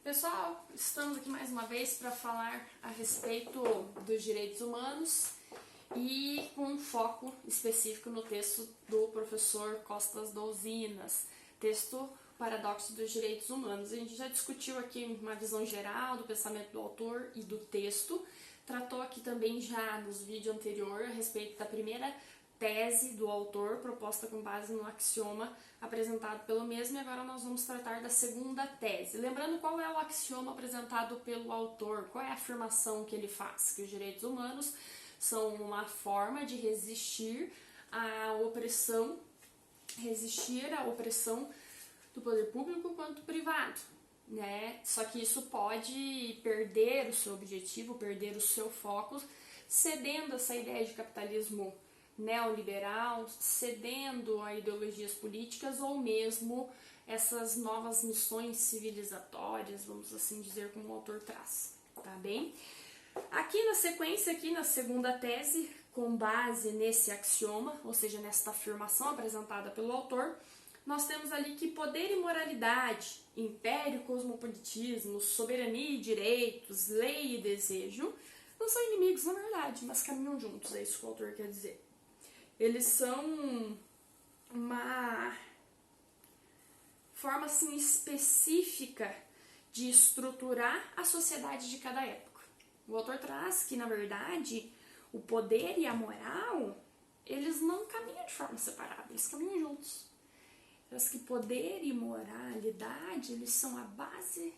Pessoal, estamos aqui mais uma vez para falar a respeito dos direitos humanos e com um foco específico no texto do professor Costas Douzinas, texto Paradoxo dos Direitos Humanos. A gente já discutiu aqui uma visão geral do pensamento do autor e do texto, tratou aqui também já nos vídeos anteriores a respeito da primeira tese do autor, proposta com base no axioma apresentado pelo mesmo, e agora nós vamos tratar da segunda tese. Lembrando qual é o axioma apresentado pelo autor, qual é a afirmação que ele faz, que os direitos humanos são uma forma de resistir à opressão do poder público quanto privado, né? Só que isso pode perder o seu objetivo, perder o seu foco, cedendo essa ideia de capitalismo neoliberal, cedendo a ideologias políticas ou mesmo essas novas missões civilizatórias, vamos assim dizer, como o autor traz, tá bem? Aqui na sequência, aqui na segunda tese, com base nesse axioma, ou seja, nesta afirmação apresentada pelo autor, nós temos ali que poder e moralidade, império e cosmopolitismo, soberania e direitos, lei e desejo, não são inimigos na verdade, mas caminham juntos, é isso que o autor quer dizer. Eles são uma forma assim, específica de estruturar a sociedade de cada época. O autor traz que, na verdade, o poder e a moral, eles não caminham de forma separada, eles caminham juntos. Mas que poder e moralidade, eles são a base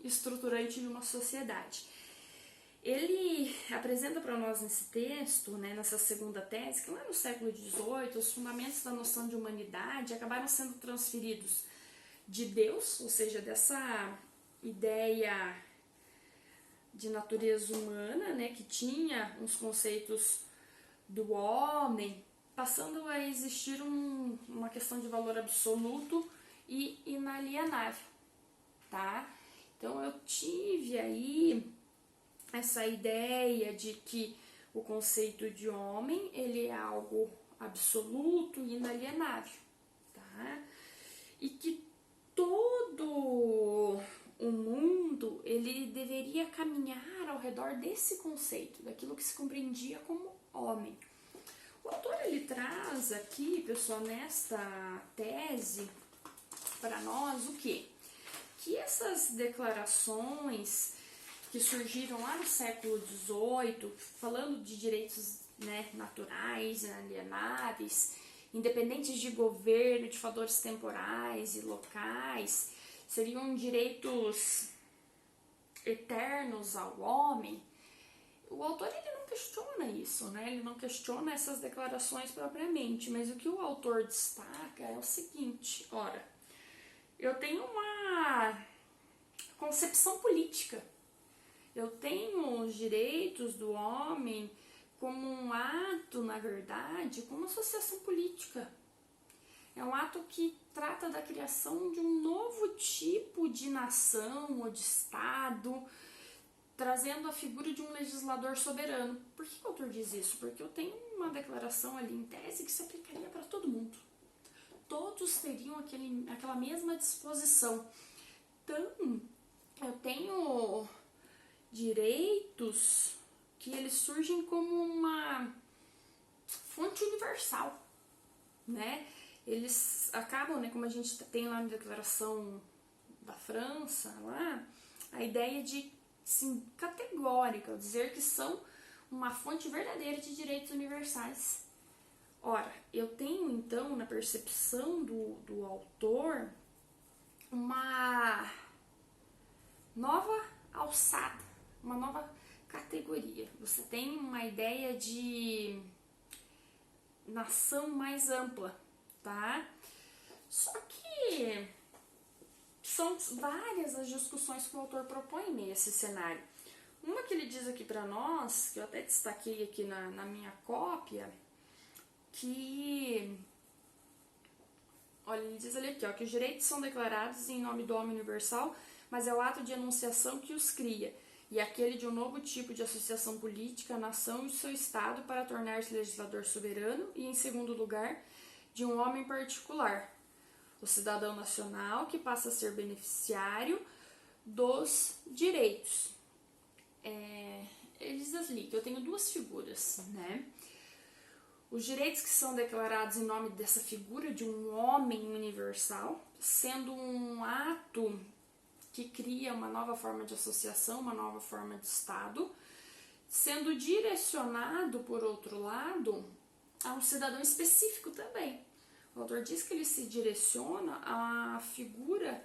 estruturante de uma sociedade. Ele apresenta para nós nesse texto, né, nessa segunda tese, que lá no século XVIII, os fundamentos da noção de humanidade acabaram sendo transferidos de Deus, ou seja, dessa ideia de natureza humana, né, que tinha uns conceitos do homem, passando a existir uma questão de valor absoluto e inalienável, tá? Então eu tive aí essa ideia de que o conceito de homem, ele é algo absoluto e inalienável, tá? E que todo o mundo, ele deveria caminhar ao redor desse conceito, daquilo que se compreendia como homem. O autor, ele traz aqui, pessoal, nesta tese, para nós, o quê? Que essas declarações que surgiram lá no século XVIII, falando de direitos, né, naturais, inalienáveis, independentes de governo, de fatores temporais e locais, seriam direitos eternos ao homem. O autor, ele não questiona isso, né? Ele não questiona essas declarações propriamente, mas o que o autor destaca é o seguinte: ora, eu tenho uma concepção política. Eu tenho os direitos do homem como um ato, na verdade, como uma associação política. É um ato que trata da criação de um novo tipo de nação ou de Estado, trazendo a figura de um legislador soberano. Por que o autor diz isso? Porque eu tenho uma declaração ali em tese que se aplicaria para todo mundo. Todos teriam aquela mesma disposição. Então, eu tenho direitos que eles surgem como uma fonte universal, né? Eles acabam, né, como a gente tem lá na Declaração da França, lá, a ideia de, sim, categórica, dizer que são uma fonte verdadeira de direitos universais. Ora, eu tenho então, na percepção do autor, uma nova alçada, uma nova categoria. Você tem uma ideia de nação mais ampla, tá? Só que são várias as discussões que o autor propõe nesse cenário. Uma que ele diz aqui para nós, que eu até destaquei aqui na minha cópia, que, olha, ele diz ali aqui, ó, que os direitos são declarados em nome do homem universal, mas é o ato de enunciação que os cria, e aquele de um novo tipo de associação política, a nação e o seu Estado para tornar-se legislador soberano e, em segundo lugar, de um homem particular, o cidadão nacional que passa a ser beneficiário dos direitos. Ele diz assim que eu tenho duas figuras, né? Os direitos que são declarados em nome dessa figura de um homem universal, sendo um ato que cria uma nova forma de associação, uma nova forma de Estado, sendo direcionado, por outro lado, a um cidadão específico também. O autor diz que ele se direciona à figura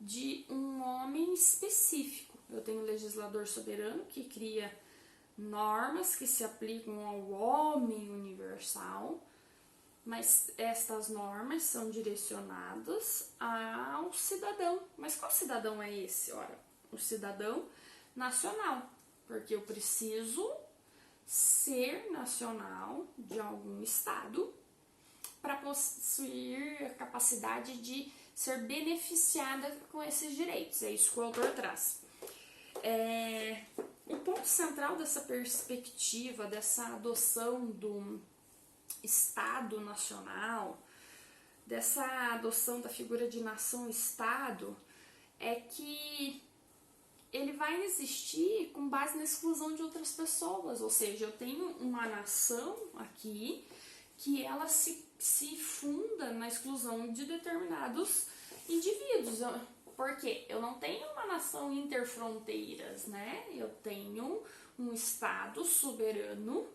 de um homem específico. Eu tenho o legislador soberano que cria normas que se aplicam ao homem universal, mas estas normas são direcionadas ao cidadão. Mas qual cidadão é esse? Ora, o cidadão nacional, porque eu preciso ser nacional de algum estado para possuir a capacidade de ser beneficiada com esses direitos. É isso que o autor traz. O ponto central dessa perspectiva, dessa adoção do Estado nacional, dessa adoção da figura de nação-estado, é que ele vai existir com base na exclusão de outras pessoas, ou seja, eu tenho uma nação aqui que ela se funda na exclusão de determinados indivíduos. Porque eu não tenho uma nação interfronteiras, né? Eu tenho um Estado soberano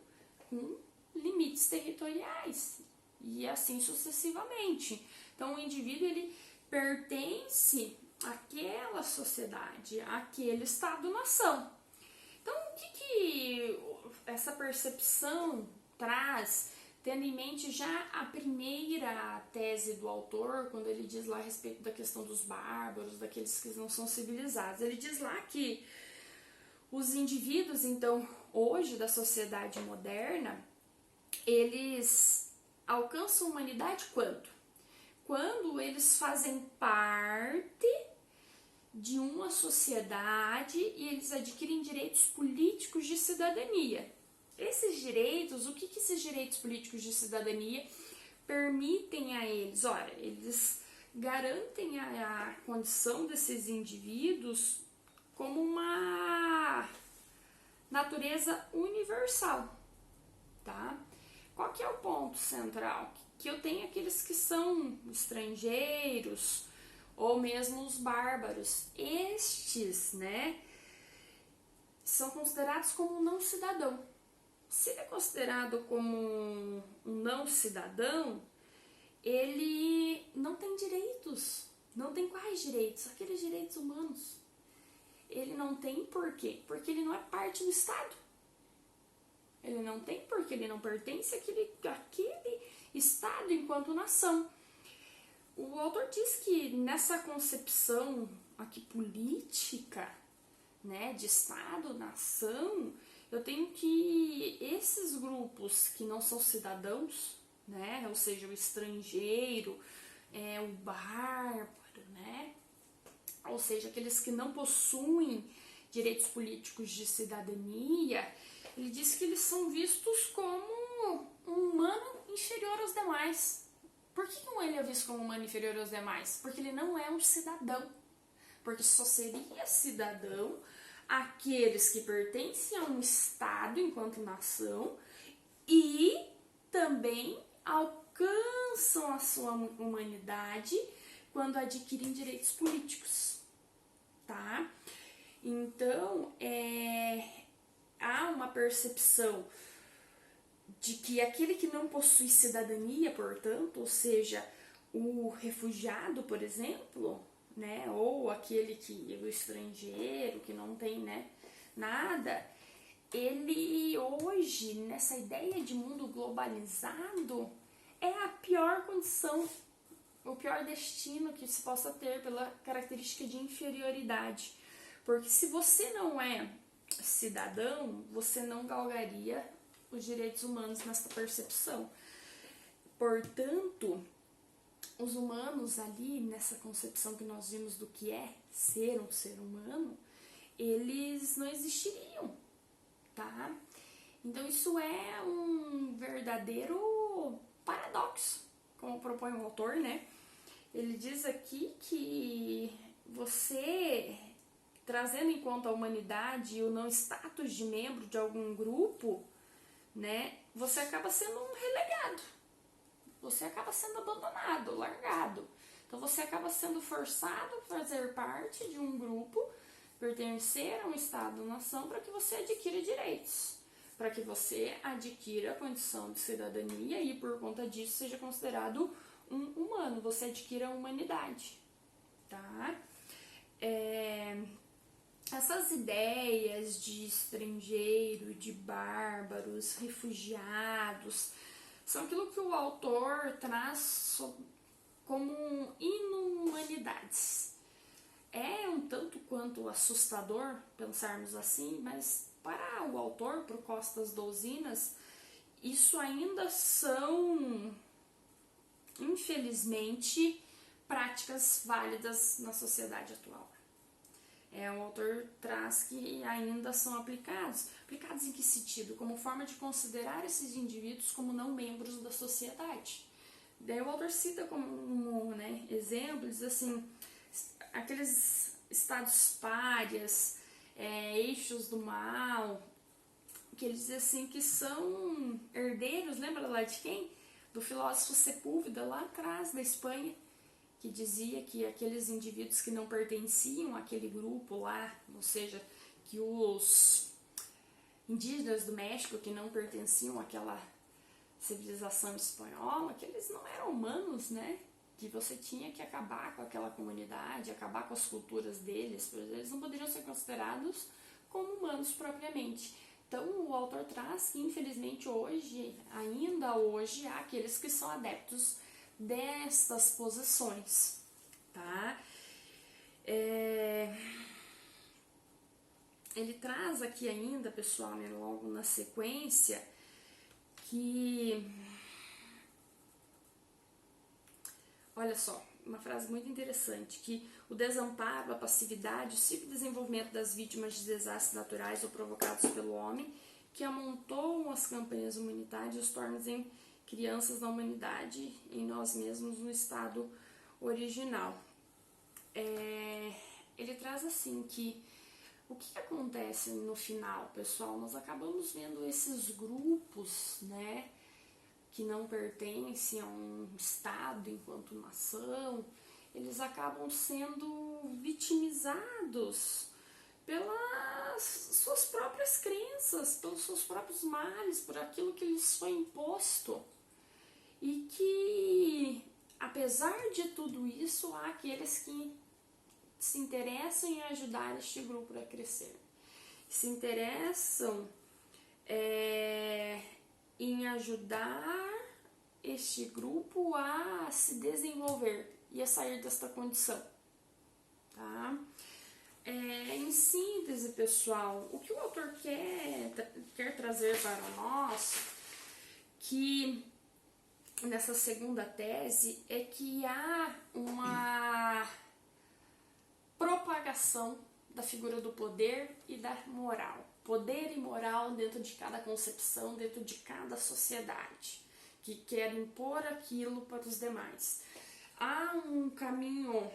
com limites territoriais e assim sucessivamente. Então o indivíduo ele pertence àquela sociedade, àquele Estado-nação. Então o que essa percepção traz, tendo em mente já a primeira tese do autor, quando ele diz lá a respeito da questão dos bárbaros, daqueles que não são civilizados. Ele diz lá que os indivíduos, então, hoje da sociedade moderna, eles alcançam a humanidade quando? Quando eles fazem parte de uma sociedade e eles adquirem direitos políticos de cidadania. Esses direitos, o que esses direitos políticos de cidadania permitem a eles? Ora, eles garantem a condição desses indivíduos como uma natureza universal, tá? Qual que é o ponto central? Que eu tenho aqueles que são estrangeiros ou mesmo os bárbaros. Estes, né, são considerados como não cidadão. Se ele é considerado como um não cidadão, ele não tem direitos. Não tem quais direitos? Aqueles direitos humanos. Ele não tem por quê? Porque ele não é parte do Estado. Ele não tem porque ele não pertence àquele Estado enquanto nação. O autor diz que nessa concepção aqui política, né, de Estado, nação, eu tenho que esses grupos que não são cidadãos, né, ou seja, o estrangeiro, o bárbaro, né, ou seja, aqueles que não possuem direitos políticos de cidadania, ele diz que eles são vistos como um humano inferior aos demais. Por que ele é visto como um humano inferior aos demais? Porque ele não é um cidadão. Porque só seria cidadão aqueles que pertencem a um Estado enquanto nação e também alcançam a sua humanidade quando adquirem direitos políticos, tá? Então, há uma percepção de que aquele que não possui cidadania, portanto, ou seja, o refugiado, por exemplo, né, ou aquele que o estrangeiro que não tem, né, nada, ele hoje, nessa ideia de mundo globalizado, é a pior condição, o pior destino que se possa ter pela característica de inferioridade. Porque se você não é cidadão, você não galgaria os direitos humanos nessa percepção. Portanto, os humanos ali, nessa concepção que nós vimos do que é ser um ser humano, eles não existiriam, tá? Então isso é um verdadeiro paradoxo, como propõe o autor, né? Ele diz aqui que você trazendo em conta a humanidade e o não status de membro de algum grupo, né, você acaba sendo um relegado, você acaba sendo abandonado, largado. Então você acaba sendo forçado a fazer parte de um grupo, pertencer a um Estado-nação para que você adquira direitos, para que você adquira a condição de cidadania e por conta disso seja considerado um humano, você adquira a humanidade, tá? Essas ideias de estrangeiro, de bárbaros, refugiados, são aquilo que o autor traz como inumanidades. É um tanto quanto assustador pensarmos assim, mas para o autor, para o Costas Douzinas, isso ainda são, infelizmente, práticas válidas na sociedade atual. O autor traz que ainda são aplicados. Aplicados em que sentido? Como forma de considerar esses indivíduos como não membros da sociedade. Daí o autor cita como exemplo, diz assim, aqueles estados párias, eixos do mal, que ele diz assim que são herdeiros, lembra lá de quem? Do filósofo Sepúlveda, lá atrás da Espanha, que dizia que aqueles indivíduos que não pertenciam àquele grupo lá, ou seja, que os indígenas do México que não pertenciam àquela civilização espanhola, que eles não eram humanos, né? Que você tinha que acabar com aquela comunidade, acabar com as culturas deles, pois eles não poderiam ser considerados como humanos propriamente. Então o autor traz que infelizmente hoje, ainda hoje, há aqueles que são adeptos destas posições, tá? Ele traz aqui ainda, pessoal, né, logo na sequência, que, olha só, uma frase muito interessante, que o desamparo, a passividade, o ciclo de desenvolvimento das vítimas de desastres naturais ou provocados pelo homem, que amontoam as campanhas humanitárias, os tornam em crianças da humanidade, em nós mesmos, no estado original. Ele traz assim que o que acontece no final, pessoal? Nós acabamos vendo esses grupos, né, que não pertencem a um estado enquanto nação, eles acabam sendo vitimizados pelas suas próprias crenças, pelos seus próprios males, por aquilo que lhes foi imposto. E que, apesar de tudo isso, há aqueles que se interessam em ajudar este grupo a crescer. Se interessam em ajudar este grupo a se desenvolver e a sair desta condição. Tá? Em síntese, pessoal, o que o autor quer trazer para nós, que nessa segunda tese, é que há uma propagação da figura do poder e da moral. Poder e moral dentro de cada concepção, dentro de cada sociedade, que quer impor aquilo para os demais. Há um caminho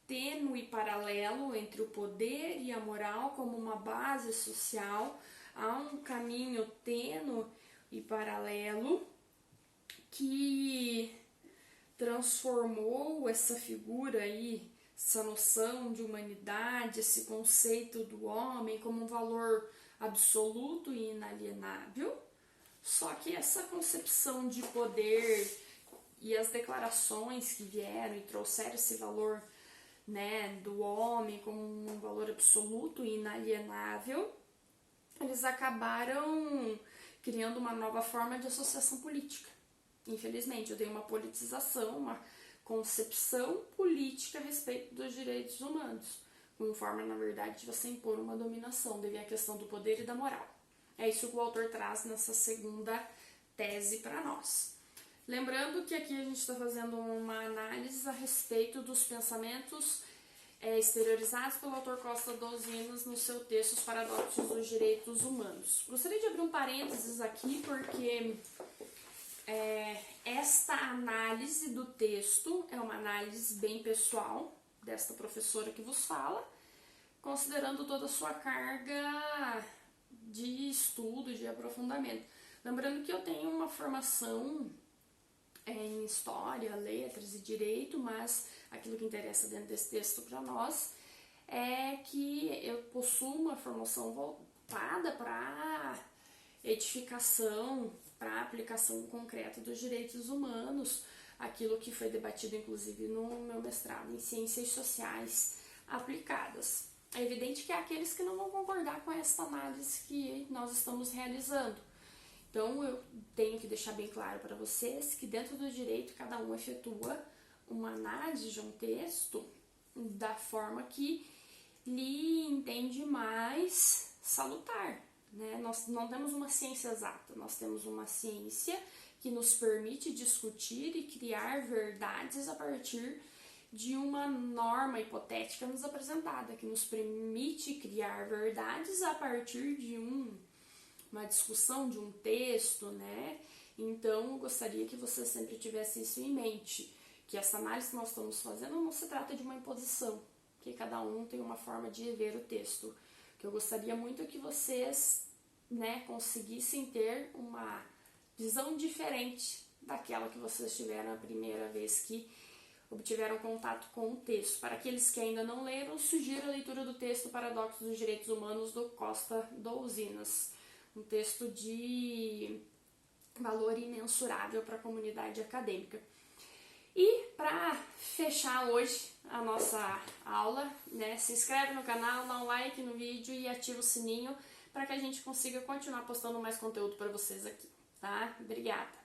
tênue e paralelo entre o poder e a moral como uma base social. Há um caminho tênue e paralelo que transformou essa figura aí, essa noção de humanidade, esse conceito do homem como um valor absoluto e inalienável. Só que essa concepção de poder e as declarações que vieram e trouxeram esse valor, né, do homem como um valor absoluto e inalienável, eles acabaram criando uma nova forma de associação política. Infelizmente, eu tenho uma politização, uma concepção política a respeito dos direitos humanos, como forma, na verdade, de você impor uma dominação, devido à questão do poder e da moral. É isso que o autor traz nessa segunda tese para nós. Lembrando que aqui a gente está fazendo uma análise a respeito dos pensamentos exteriorizados pelo autor Costa Douzinas no seu texto Os Paradoxos dos Direitos Humanos. Gostaria de abrir um parênteses aqui, porque esta análise do texto é uma análise bem pessoal desta professora que vos fala, considerando toda a sua carga de estudo, de aprofundamento. Lembrando que eu tenho uma formação em História, Letras e Direito, mas aquilo que interessa dentro desse texto para nós é que eu possuo uma formação voltada para edificação, para aplicação concreta dos direitos humanos, aquilo que foi debatido inclusive no meu mestrado em Ciências Sociais Aplicadas. É evidente que há aqueles que não vão concordar com essa análise que nós estamos realizando. Então, eu tenho que deixar bem claro para vocês que dentro do direito cada um efetua uma análise de um texto da forma que lhe entende mais salutar, né? Nós não temos uma ciência exata, nós temos uma ciência que nos permite discutir e criar verdades a partir de uma norma hipotética nos apresentada, que nos permite criar verdades a partir de uma discussão de um texto, né? Então, eu gostaria que você sempre tivesse isso em mente, que essa análise que nós estamos fazendo não se trata de uma imposição, que cada um tem uma forma de ver o texto. O que eu gostaria muito é que vocês, né, conseguissem ter uma visão diferente daquela que vocês tiveram a primeira vez que obtiveram contato com o texto. Para aqueles que ainda não leram, sugiro a leitura do texto Paradoxos dos Direitos Humanos do Costa Douzinas, um texto de valor imensurável para a comunidade acadêmica. E para fechar hoje a nossa aula, né, se inscreve no canal, dá um like no vídeo e ativa o sininho para que a gente consiga continuar postando mais conteúdo para vocês aqui, tá? Obrigada!